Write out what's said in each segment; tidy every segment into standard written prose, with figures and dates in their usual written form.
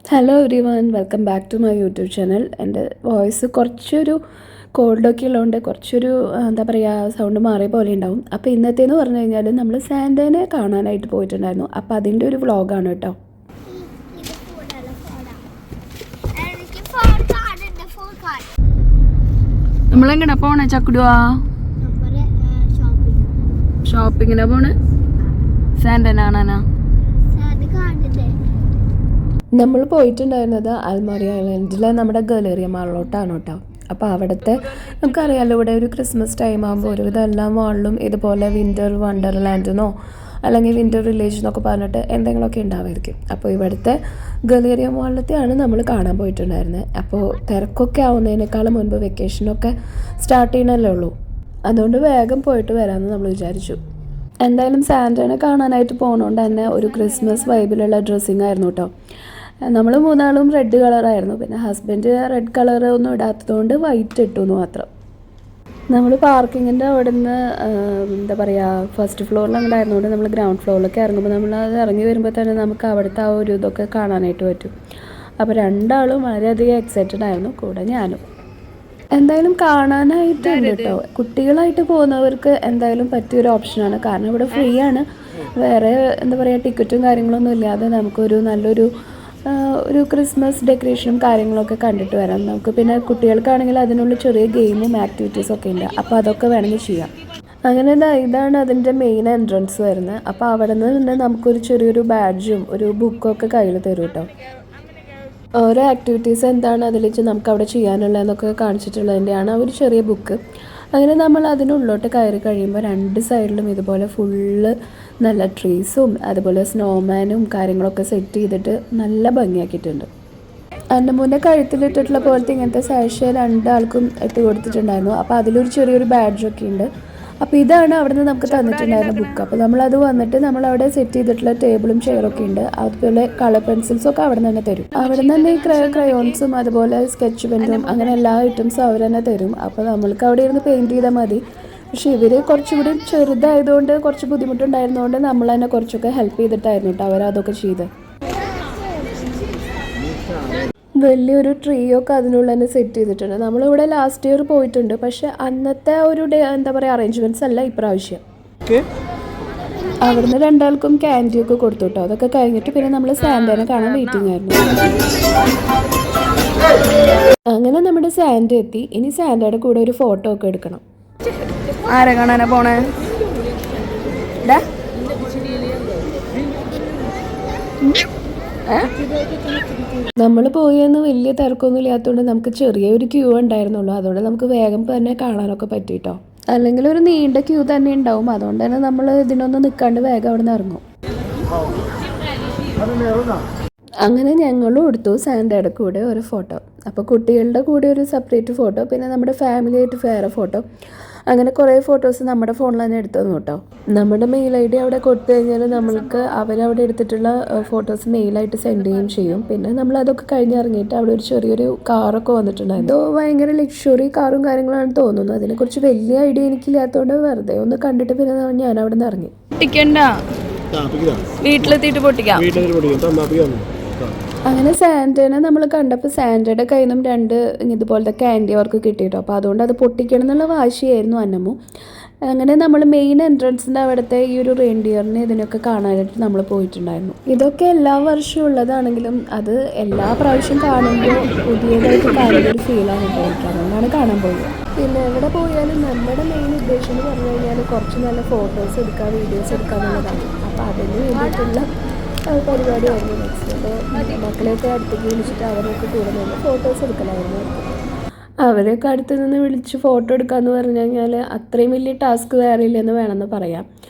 Hello everyone, welcome back to my YouTube channel. എൻ്റെ voice കുറച്ചൊരു കോൾഡൊക്കെ ഉള്ളതുകൊണ്ട് കുറച്ചൊരു എന്താ പറയുക സൗണ്ട് മാറിയ പോലെ ഉണ്ടാവും. അപ്പോൾ ഇന്നത്തേന്ന് പറഞ്ഞു കഴിഞ്ഞാൽ നമ്മൾ സാന്റേനെ കാണാനായിട്ട് പോയിട്ടുണ്ടായിരുന്നു. അപ്പോൾ അതിൻ്റെ ഒരു വ്ളോഗാണ് കേട്ടോ. നമ്മളെങ്ങടാ പോണേ ചക്കുടുവാ? ഷോപ്പിങ്ങിനാ പോണേ? സാന്റേനെ കാണാനാ? നമ്മൾ പോയിട്ടുണ്ടായിരുന്നത് അൽമാരി ഐലൻഡിലെ നമ്മുടെ ഗലേറിയ മാളിലോട്ടാണ് കേട്ടോ. അപ്പോൾ അവിടുത്തെ നമുക്കറിയാമല്ലോ, ഇവിടെ ഒരു ക്രിസ്മസ് ടൈം ആകുമ്പോൾ ഒരുവിധം എല്ലാ മാളിലും ഇതുപോലെ വിൻ്റർ വണ്ടർലാൻഡെന്നോ അല്ലെങ്കിൽ വിൻ്റർ വില്ലേജ് എന്നൊക്കെ പറഞ്ഞിട്ട് എന്തെങ്കിലുമൊക്കെ ഉണ്ടാവുമായിരിക്കും. അപ്പോൾ ഇവിടുത്തെ ഗലേറിയ മാളിലത്തെയാണ് നമ്മൾ കാണാൻ പോയിട്ടുണ്ടായിരുന്നത്. അപ്പോൾ തിരക്കൊക്കെ ആവുന്നതിനേക്കാളും മുൻപ് വെക്കേഷനൊക്കെ സ്റ്റാർട്ട് ചെയ്യണല്ലേ ഉള്ളൂ, അതുകൊണ്ട് വേഗം പോയിട്ട് വരാമെന്ന് നമ്മൾ വിചാരിച്ചു. എന്തായാലും സാന്റേനെ കാണാനായിട്ട് പോകുന്നതുകൊണ്ട് തന്നെ ഒരു ക്രിസ്മസ് വൈബിലുള്ള ഡ്രസ്സിങ് ആയിരുന്നു കേട്ടോ. നമ്മൾ മൂന്നാളും റെഡ് കളറായിരുന്നു. പിന്നെ ഹസ്ബൻഡ് റെഡ് കളർ ഒന്നും ഇടാത്തതുകൊണ്ട് വൈറ്റ് ഇട്ടു എന്ന് മാത്രം. നമ്മൾ പാർക്കിങ്ങിൻ്റെ അവിടെ നിന്ന് എന്താ പറയുക ഫസ്റ്റ് ഫ്ലോറിൽ അങ്ങോട്ടായിരുന്നുകൊണ്ട് നമ്മൾ ഗ്രൗണ്ട് ഫ്ലോറിലൊക്കെ ഇറങ്ങുമ്പോൾ നമ്മൾ അത് ഇറങ്ങി വരുമ്പോൾ തന്നെ നമുക്ക് അവിടുത്തെ ആ ഒരു ഇതൊക്കെ കാണാനായിട്ട് പറ്റും. അപ്പോൾ രണ്ടാളും വളരെയധികം എക്സൈറ്റഡ് ആയിരുന്നു, കൂടെ ഞാനും. എന്തായാലും കാണാനായിട്ടുണ്ട് കേട്ടോ. കുട്ടികളായിട്ട് പോകുന്നവർക്ക് എന്തായാലും പറ്റിയൊരു ഓപ്ഷനാണ്, കാരണം ഇവിടെ ഫ്രീ ആണ്. വേറെ എന്താ പറയുക ടിക്കറ്റും കാര്യങ്ങളൊന്നും ഇല്ലാതെ നമുക്കൊരു നല്ലൊരു ഒരു ക്രിസ്മസ് ഡെക്കറേഷനും കാര്യങ്ങളൊക്കെ കണ്ടിട്ട് വരാം നമുക്ക്. പിന്നെ കുട്ടികൾക്കാണെങ്കിൽ അതിനുള്ള ചെറിയ ഗെയിമും ആക്ടിവിറ്റീസും ഒക്കെ ഉണ്ട്, അപ്പോൾ അതൊക്കെ വേണമെങ്കിൽ ചെയ്യാം. അങ്ങനെ ഇതാണ് അതിൻ്റെ മെയിൻ എൻട്രൻസ് വരുന്നത്. അപ്പോൾ അവിടെ നിന്ന് നമുക്കൊരു ചെറിയൊരു ബാഡ്ജും ഒരു ബുക്കും ഒക്കെ കയ്യിൽ തരും കേട്ടോ. ഓരോ ആക്ടിവിറ്റീസ് എന്താണ് അതിൽ വെച്ച് നമുക്ക് അവിടെ ചെയ്യാനുള്ളതെന്നൊക്കെ കാണിച്ചിട്ടുള്ളതിൻ്റെയാണ് ഒരു ചെറിയ ബുക്ക്. അങ്ങനെ നമ്മൾ അതിനുള്ളിലോട്ട് കയറി കഴിയുമ്പോൾ രണ്ട് സൈഡിലും ഇതുപോലെ ഫുള്ള് നല്ല ട്രീസും അതുപോലെ സ്നോമാനും കാര്യങ്ങളൊക്കെ സെറ്റ് ചെയ്തിട്ട് നല്ല ഭംഗിയാക്കിയിട്ടുണ്ട്. എൻ്റെ മുന്നേ കഴുത്തിലിട്ടിട്ടുള്ള പോലത്തെ ഇങ്ങനത്തെ സാഷ രണ്ടാൾക്കും ഇട്ട് കൊടുത്തിട്ടുണ്ടായിരുന്നു. അപ്പോൾ അതിലൊരു ചെറിയൊരു ബാഡ്ജൊക്കെ ഉണ്ട്. അപ്പോൾ ഇതാണ് അവിടെ നിന്ന് നമുക്ക് തന്നിട്ടുണ്ടായിരുന്ന ബുക്ക്. അപ്പോൾ നമ്മളത് വന്നിട്ട് നമ്മളവിടെ സെറ്റ് ചെയ്തിട്ടുള്ള ടേബിളും ചെയറൊക്കെ ഉണ്ട്. അതുപോലെ കളർ പെൻസിൽസൊക്കെ അവിടെ നിന്ന് തന്നെ തരും. അവിടെ നിന്ന് തന്നെ ഈ ക്രയോൺസും അതുപോലെ സ്കെച്ച് പെൻസും അങ്ങനെ എല്ലാ ഐറ്റംസും അവർ തന്നെ തരും. അപ്പോൾ നമ്മൾക്ക് അവിടെ ഇരുന്ന് പെയിൻറ്റ് ചെയ്താൽ മതി. പക്ഷേ ഇവർ കുറച്ചുകൂടി ചെറുതായതുകൊണ്ട് കുറച്ച് ബുദ്ധിമുട്ടുണ്ടായിരുന്നതുകൊണ്ട് നമ്മൾ തന്നെ കുറച്ചൊക്കെ ഹെൽപ്പ് ചെയ്തിട്ടായിരുന്നു കേട്ടോ അവരതൊക്കെ ചെയ്ത്. വലിയൊരു ട്രീ ഒക്കെ അതിനുള്ളിൽ തന്നെ സെറ്റ് ചെയ്തിട്ടുണ്ട്. നമ്മളിവിടെ ലാസ്റ്റ് ഇയർ പോയിട്ടുണ്ട്, പക്ഷെ അന്നത്തെ ഒരു എന്താ പറയുക അറേഞ്ച്മെൻറ്റ്സ് അല്ല ഇപ്രാവശ്യം. അവിടുന്ന് രണ്ടാൾക്കും ക്യാൻഡിയൊക്കെ കൊടുത്തു കേട്ടോ. അതൊക്കെ കഴിഞ്ഞിട്ട് പിന്നെ നമ്മൾ സാന്റേനെ കാണാൻ വെയിറ്റിംഗ് ആയിരുന്നു. അങ്ങനെ നമ്മുടെ സാന്റ എത്തി. ഇനി സാന്റയുടെ കൂടെ ഒരു ഫോട്ടോ ഒക്കെ എടുക്കണം. ആരെ കാണാനാ പോണേ? നമ്മൾ പോയെന്ന് വലിയ തിരക്കൊന്നും ഇല്ലാത്തതുകൊണ്ട് നമുക്ക് ചെറിയൊരു ക്യൂ ഉണ്ടായിരുന്നുള്ളൂ. അതുകൊണ്ട് നമുക്ക് വേഗം തന്നെ കാണാനൊക്കെ പറ്റിട്ടോ. അല്ലെങ്കിൽ ഒരു നീണ്ട ക്യൂ തന്നെ ഉണ്ടാവും. അതുകൊണ്ട് തന്നെ നമ്മൾ ഇതിനൊന്നും നിൽക്കാണ്ട് വേഗം അവിടെ നിന്ന് ഇറങ്ങും. അങ്ങനെ ഞങ്ങളും എടുത്തു സാന്റയുടെ കൂടെ ഒരു ഫോട്ടോ. അപ്പോൾ കുട്ടികളുടെ കൂടെ ഒരു സെപ്പറേറ്റ് ഫോട്ടോ, പിന്നെ നമ്മുടെ ഫാമിലി ആയിട്ട് വേറെ ഫോട്ടോ, അങ്ങനെ കുറേ ഫോട്ടോസ് നമ്മുടെ ഫോണിൽ തന്നെ എടുത്തു തന്നു കേട്ടോ. നമ്മുടെ മെയിൽ ID അവിടെ കൊടുത്തു കഴിഞ്ഞാൽ നമ്മൾക്ക് അവരവിടെ എടുത്തിട്ടുള്ള ഫോട്ടോസ് മെയിലായിട്ട് സെൻഡ് ചെയ്യും. പിന്നെ നമ്മൾ അതൊക്കെ കഴിഞ്ഞിറങ്ങിയിട്ട് അവിടെ ഒരു ചെറിയൊരു കാറൊക്കെ വന്നിട്ടുണ്ടായിരുന്നു. ഭയങ്കര ലക്ഷറി കാറും കാര്യങ്ങളാണ് തോന്നുന്നു. അതിനെക്കുറിച്ച് വലിയ ഐഡിയ എനിക്കില്ലാത്തതുകൊണ്ട് വെറുതെ ഒന്ന് കണ്ടിട്ട് പിന്നെ ഞാൻ അവിടെ നിന്ന് ഇറങ്ങി. വീട്ടിലെത്തിയിട്ട് പൊട്ടിക്കാം. അങ്ങനെ സാന്റേനെ നമ്മൾ കണ്ടപ്പോൾ സാന്റയുടെ കയ്യിൽ നിന്നും രണ്ട് ഇതുപോലത്തെ ക്യാൻഡി അവർക്ക് കിട്ടിയിട്ടോ. അപ്പോൾ അതുകൊണ്ട് അത് പൊട്ടിക്കണം എന്നുള്ള വാശിയായിരുന്നു അന്നമ്മു. അങ്ങനെ നമ്മൾ മെയിൻ എൻട്രൻസിൻ്റെ അവിടുത്തെ ഈ ഒരു റെയിൻഡിയറിനെ ഇതിനൊക്കെ കാണാനായിട്ട് നമ്മൾ പോയിട്ടുണ്ടായിരുന്നു. ഇതൊക്കെ എല്ലാ വർഷവും ഉള്ളതാണെങ്കിലും അത് എല്ലാ പ്രാവശ്യം കാണുമ്പോൾ പുതിയതായിട്ട് കാണുന്ന ഒരു ഫീലാണ് ഉണ്ടായിരിക്കുക. അതുകൊണ്ടാണ് കാണാൻ പോയത്. പിന്നെ എവിടെ പോയാലും നമ്മുടെ മെയിൻ ഉദ്ദേശം എന്ന് പറഞ്ഞു കഴിഞ്ഞാൽ കുറച്ച് നല്ല ഫോട്ടോസ് എടുക്കുക, വീഡിയോസ് എടുക്കുക എന്നുള്ളതാണ്. അപ്പോൾ അതിന് വേണ്ടിയിട്ടുള്ള പരിപാടിയായിരുന്നു നെക്സ്റ്റ്. അപ്പോൾ മക്കളെയൊക്കെ അടുത്തേക്ക് വിളിച്ചിട്ട് അവരൊക്കെ കൂടെ നിന്ന് ഫോട്ടോസ് എടുക്കലായിരുന്നു. അവരൊക്കെ അടുത്ത് നിന്ന് വിളിച്ച് ഫോട്ടോ എടുക്കാമെന്ന് പറഞ്ഞു കഴിഞ്ഞാൽ അത്രയും വലിയ ടാസ്ക് വേറെ ഇല്ലെന്ന് വേണമെന്ന് പറയാം.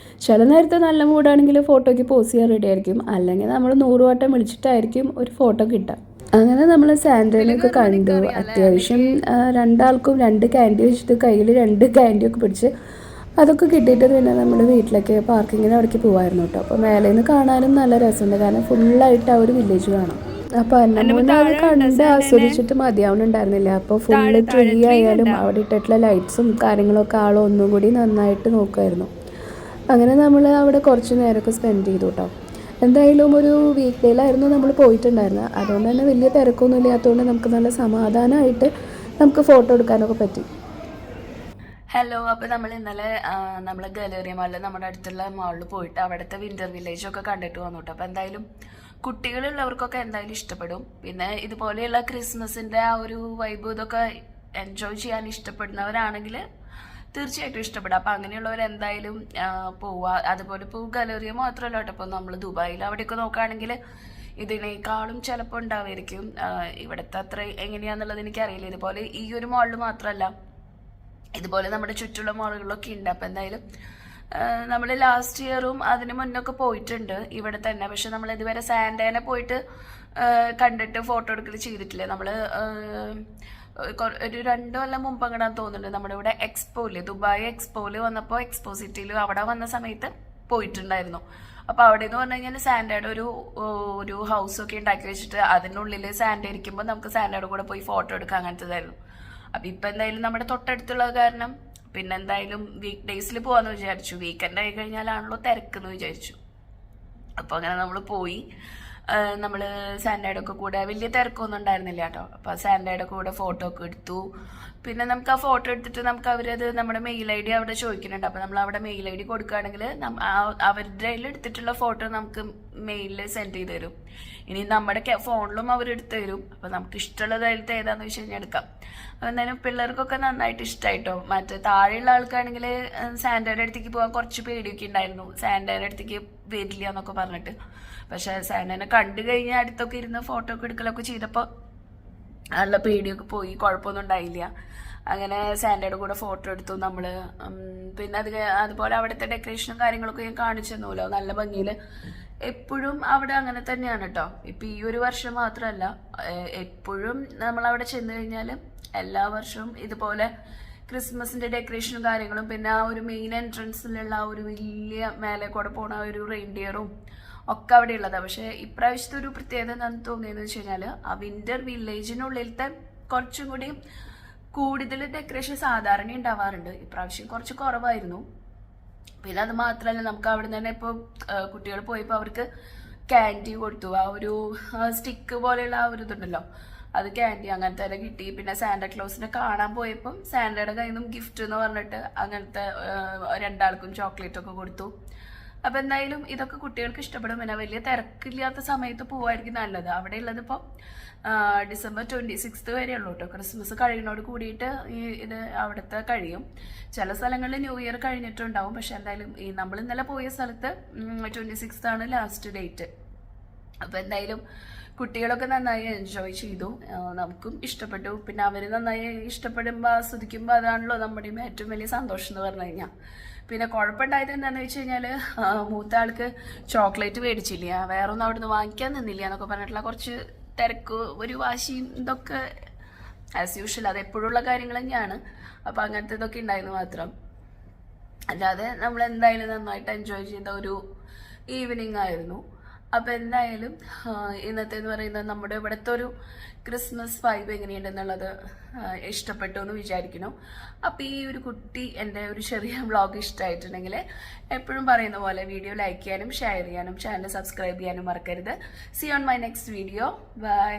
ചില നേരത്തെ നല്ല മൂഡാണെങ്കിൽ ഫോട്ടോയ്ക്ക് പോസ് ചെയ്യാൻ റെഡി ആയിരിക്കും, അല്ലെങ്കിൽ നമ്മൾ 100 വട്ടം വിളിച്ചിട്ടായിരിക്കും ഒരു ഫോട്ടോ കിട്ടുക. അങ്ങനെ നമ്മൾ സാന്റേനെയൊക്കെ കണ്ടു. അത്യാവശ്യം രണ്ടാൾക്കും 2 ക്യാൻഡി വെച്ചിട്ട് കയ്യിൽ 2 ക്യാൻഡിയൊക്കെ പിടിച്ച് അതൊക്കെ കിട്ടിയിട്ട് പിന്നെ നമ്മൾ വീട്ടിലേക്ക് പാർക്കിങ്ങിന് അവിടേക്ക് പോകുമായിരുന്നു കേട്ടോ. അപ്പോൾ മേലെ നിന്ന് കാണാനും നല്ല രസമുണ്ട്, കാരണം ഫുള്ളായിട്ട് ആ ഒരു വില്ലേജ് കാണാം. അപ്പോൾ അന്നമ്മൂനെ അത് കണ്ട് ആസ്വദിച്ചിട്ട് മതിയാവുന്നുണ്ടായിരുന്നില്ല. അപ്പോൾ ഫുള്ള് ട്രീ ആയാലും അവിടെ ഇട്ടിട്ടുള്ള ലൈറ്റ്സും കാര്യങ്ങളൊക്കെ ആളൊന്നും കൂടി നന്നായിട്ട് നോക്കുമായിരുന്നു. അങ്ങനെ നമ്മൾ അവിടെ കുറച്ച് നേരമൊക്കെ സ്പെൻഡ് ചെയ്തു കേട്ടോ. എന്തായാലും ഒരു വീക്ക് ഡേയിലായിരുന്നു നമ്മൾ പോയിട്ടുണ്ടായിരുന്നത്. അതുകൊണ്ട് തന്നെ വലിയ തിരക്കൊന്നും ഇല്ലാത്തതുകൊണ്ട് നമുക്ക് നല്ല സമാധാനമായിട്ട് നമുക്ക് ഫോട്ടോ എടുക്കാനൊക്കെ പറ്റി. ഹലോ, അപ്പോൾ നമ്മൾ ഇന്നലെ നമ്മൾ ഗലേറിയ മാളിൽ നമ്മുടെ അടുത്തുള്ള മാളിൽ പോയിട്ട് അവിടുത്തെ വിൻ്റർ വില്ലേജൊക്കെ കണ്ടിട്ട് വന്നു കേട്ടോ. അപ്പോൾ എന്തായാലും കുട്ടികളുള്ളവർക്കൊക്കെ എന്തായാലും ഇഷ്ടപ്പെടും. പിന്നെ ഇതുപോലെയുള്ള ക്രിസ്മസിൻ്റെ ആ ഒരു വൈബ് ഇതൊക്കെ എൻജോയ് ചെയ്യാൻ ഇഷ്ടപ്പെടുന്നവരാണെങ്കിൽ തീർച്ചയായിട്ടും ഇഷ്ടപ്പെടും. അപ്പം അങ്ങനെയുള്ളവർ എന്തായാലും പോവുക. അതുപോലെ ഇപ്പോൾ ഗലേറിയ മാത്രമല്ല കേട്ടോ, ഇപ്പോൾ നമ്മൾ ദുബായിൽ അവിടെയൊക്കെ നോക്കുകയാണെങ്കിൽ ഇതിനേക്കാളും ചിലപ്പോൾ ഉണ്ടാവുമായിരിക്കും. ഇവിടുത്തെ അത്ര എങ്ങനെയാണെന്നുള്ളത് എനിക്കറിയില്ല. ഇതുപോലെ ഈ ഒരു മാളിൽ മാത്രമല്ല, ഇതുപോലെ നമ്മുടെ ചുറ്റുള്ള മാളുകളിലൊക്കെ ഉണ്ട്. അപ്പം എന്തായാലും നമ്മൾ ലാസ്റ്റ് ഇയറും അതിന് മുന്നൊക്കെ പോയിട്ടുണ്ട് ഇവിടെ തന്നെ. പക്ഷെ നമ്മൾ ഇതുവരെ സാന്റേനെ പോയിട്ട് കണ്ടിട്ട് ഫോട്ടോ എടുക്കൽ ചെയ്തിട്ടില്ല. നമ്മൾ ഒരു 2 കൊല്ലം മുമ്പ് അങ്ങനെയാന്ന് തോന്നുന്നുണ്ട്, നമ്മുടെ ഇവിടെ എക്സ്പോയില്, ദുബായ് എക്സ്പോയില് വന്നപ്പോൾ എക്സ്പോ സിറ്റിയിൽ അവിടെ വന്ന സമയത്ത് പോയിട്ടുണ്ടായിരുന്നു. അപ്പോൾ അവിടെ എന്ന് പറഞ്ഞു കഴിഞ്ഞാൽ സാന്റയുടെ ഒരു ഹൗസൊക്കെ ഉണ്ടാക്കി വെച്ചിട്ട് അതിനുള്ളിൽ സാന്റ ഇരിക്കുമ്പോൾ നമുക്ക് സാന്റയുടെ കൂടെ പോയി ഫോട്ടോ എടുക്കാം, അങ്ങനത്തേതായിരുന്നു. അപ്പം ഇപ്പം എന്തായാലും നമ്മുടെ തൊട്ടടുത്തുള്ള കാരണം പിന്നെ എന്തായാലും വീക്ക് ഡേയ്സിൽ പോകാമെന്ന് വിചാരിച്ചു. വീക്കെൻഡ് ആയി കഴിഞ്ഞാലാണല്ലോ തിരക്കെന്ന് വിചാരിച്ചു. അപ്പോൾ അങ്ങനെ നമ്മൾ പോയി. നമ്മൾ സാന്റയുടെ ഒക്കെ കൂടെ വലിയ തിരക്കൊന്നും ഉണ്ടായിരുന്നില്ല കേട്ടോ. അപ്പോൾ സാന്റയുടെ കൂടെ ഫോട്ടോ ഒക്കെ എടുത്തു. പിന്നെ നമുക്ക് ആ ഫോട്ടോ എടുത്തിട്ട് നമുക്ക് അവരത് നമ്മുടെ മെയിൽ ഐ ഡി അവിടെ ചോദിക്കുന്നുണ്ട്. അപ്പോൾ നമ്മൾ അവിടെ മെയിൽ ഐ ഡി കൊടുക്കുകയാണെങ്കിൽ അവരുടെ എടുത്തിട്ടുള്ള ഫോട്ടോ നമുക്ക് മെയിലിൽ സെൻഡ് ചെയ്ത് തരും. ഇനി നമ്മുടെ ഫോണിലും അവരെടുത്ത് തരും. അപ്പോൾ നമുക്ക് ഇഷ്ടമുള്ളത് അതിലത്തെ ഏതാണെന്ന് വെച്ച് കഴിഞ്ഞാൽ എടുക്കാം. എന്തായാലും പിള്ളേർക്കൊക്കെ നന്നായിട്ട് ഇഷ്ടമായിട്ടോ. മറ്റേ താഴെയുള്ള ആൾക്കാണെങ്കിൽ സാന്റയുടെ അടുത്തേക്ക് പോകാൻ കുറച്ച് പേടിയൊക്കെ ഉണ്ടായിരുന്നു, സാന്റയുടെ അടുത്തേക്ക് വരില്ല എന്നൊക്കെ പറഞ്ഞിട്ട്. പക്ഷെ സാന്റനെ കണ്ടു കഴിഞ്ഞാൽ അടുത്തൊക്കെ ഇരുന്ന് ഫോട്ടോ ഒക്കെ എടുക്കലൊക്കെ ചെയ്തപ്പോൾ നല്ല പേടിയൊക്കെ പോയി, കുഴപ്പമൊന്നും ഉണ്ടായില്ല. അങ്ങനെ സാന്റയുടെ കൂടെ ഫോട്ടോ എടുത്തു നമ്മൾ. പിന്നെ അതുപോലെ അവിടുത്തെ ഡെക്കറേഷനും കാര്യങ്ങളൊക്കെ ഞാൻ കാണിച്ചു തന്നൂല്ലോ, നല്ല ഭംഗിയിൽ. എപ്പോഴും അവിടെ അങ്ങനെ തന്നെയാണ് കേട്ടോ. ഇപ്പം ഈ ഒരു വർഷം മാത്രമല്ല, എപ്പോഴും നമ്മളവിടെ ചെന്ന് കഴിഞ്ഞാൽ എല്ലാ വർഷവും ഇതുപോലെ ക്രിസ്മസിൻ്റെ ഡെക്കറേഷനും കാര്യങ്ങളും, പിന്നെ ആ ഒരു മെയിൻ എൻട്രൻസിലുള്ള ആ ഒരു വലിയ മേലെ കൂടെ പോണ ഒരു റെയിൻഡിയറും ഒക്കെ അവിടെ ഉള്ളതാണ്. പക്ഷേ ഇപ്രാവശ്യത്തെ ഒരു പ്രത്യേകത എന്താണെന്ന് തോന്നിയെന്ന് വെച്ച് കഴിഞ്ഞാൽ ആ വിൻ്റർ വില്ലേജിനുള്ളിലത്തെ കുറച്ചും കൂടി കൂടുതൽ ഡെക്കറേഷൻ സാധാരണ ഉണ്ടാവാറുണ്ട്. ഇപ്രാവശ്യം കുറച്ച് കുറവായിരുന്നു. പിന്നെ അത് മാത്രമല്ല, നമുക്ക് അവിടെ തന്നെ ഇപ്പോൾ കുട്ടികൾ പോയപ്പോൾ അവർക്ക് ക്യാൻഡി കൊടുത്തു. ആ ഒരു സ്റ്റിക്ക് പോലെയുള്ള ആ ഒരു ഇതുണ്ടല്ലോ, അത് ക്യാൻഡി അങ്ങനത്തെ തന്നെ കിട്ടി. പിന്നെ സാന്റാക്ലോസിനെ കാണാൻ പോയപ്പം സാന്റയുടെ കയ്യിൽ നിന്നും ഗിഫ്റ്റ് എന്ന് പറഞ്ഞിട്ട് അങ്ങനത്തെ 2 ആൾക്കും ചോക്ലേറ്റ് ഒക്കെ കൊടുത്തു. അപ്പം എന്തായാലും ഇതൊക്കെ കുട്ടികൾക്ക് ഇഷ്ടപ്പെടും. പിന്നെ വലിയ തിരക്കില്ലാത്ത സമയത്ത് പോവായിരിക്കും നല്ലത്. അവിടെ ഉള്ളത് ഇപ്പോൾ ഡിസംബർ 26 വരെ ഉള്ളൂ കേട്ടോ. ക്രിസ്മസ് കഴിയുന്നതോട് കൂടിയിട്ട് ഇത് അവിടുത്തെ കഴിയും. ചില സ്ഥലങ്ങളിൽ ന്യൂ ഇയർ കഴിഞ്ഞിട്ടുണ്ടാവും. പക്ഷെ എന്തായാലും നമ്മൾ ഇന്നലെ പോയ സ്ഥലത്ത് 26 ആണ് ലാസ്റ്റ് ഡേറ്റ്. അപ്പോൾ എന്തായാലും കുട്ടികളൊക്കെ നന്നായി എൻജോയ് ചെയ്തു, നമുക്കും ഇഷ്ടപ്പെട്ടു. പിന്നെ അവർ നന്നായി ഇഷ്ടപ്പെടുമ്പോൾ ആസ്വദിക്കുമ്പോൾ അതാണല്ലോ നമ്മുടെയും ഏറ്റവും വലിയ സന്തോഷം എന്ന് പറഞ്ഞു കഴിഞ്ഞാൽ. പിന്നെ കുഴപ്പമുണ്ടായത് എന്താണെന്ന് വെച്ച് കഴിഞ്ഞാൽ, മൂത്ത ആൾക്ക് ചോക്ലേറ്റ് മേടിച്ചില്ല, വേറെ ഒന്നും അവിടെ നിന്ന് വാങ്ങിക്കാൻ നിന്നില്ല എന്നൊക്കെ പറഞ്ഞിട്ടുള്ള കുറച്ച് തിരക്ക്, ഒരു വാശിയും ഇതൊക്കെ ആസ് യൂഷ്വൽ, അത് എപ്പോഴുള്ള കാര്യങ്ങൾ തന്നെയാണ്. അപ്പോൾ അങ്ങനത്തെ ഇതൊക്കെ ഉണ്ടായിരുന്നു മാത്രം. അല്ലാതെ നമ്മൾ എന്തായാലും നന്നായിട്ട് എൻജോയ് ചെയ്ത ഒരു ഈവനിങ് ആയിരുന്നു. അപ്പോൾ എന്തായാലും ഇന്നത്തെ എന്ന് പറയുന്നത് നമ്മുടെ ഇവിടുത്തെ ഒരു ക്രിസ്മസ് വൈബ് എങ്ങനെയുണ്ടെന്നുള്ളത് ഇഷ്ടപ്പെട്ടു എന്ന് വിചാരിക്കുന്നു. അപ്പോൾ ഈ ഒരു കുട്ടി എൻ്റെ ഒരു ചെറിയ വ്ളോഗ് ഇഷ്ടമായിട്ടുണ്ടെങ്കിൽ എപ്പോഴും പറയുന്ന പോലെ വീഡിയോ ലൈക്ക് ചെയ്യാനും ഷെയർ ചെയ്യാനും ചാനൽ സബ്സ്ക്രൈബ് ചെയ്യാനും മറക്കരുത്. See on my next video. By.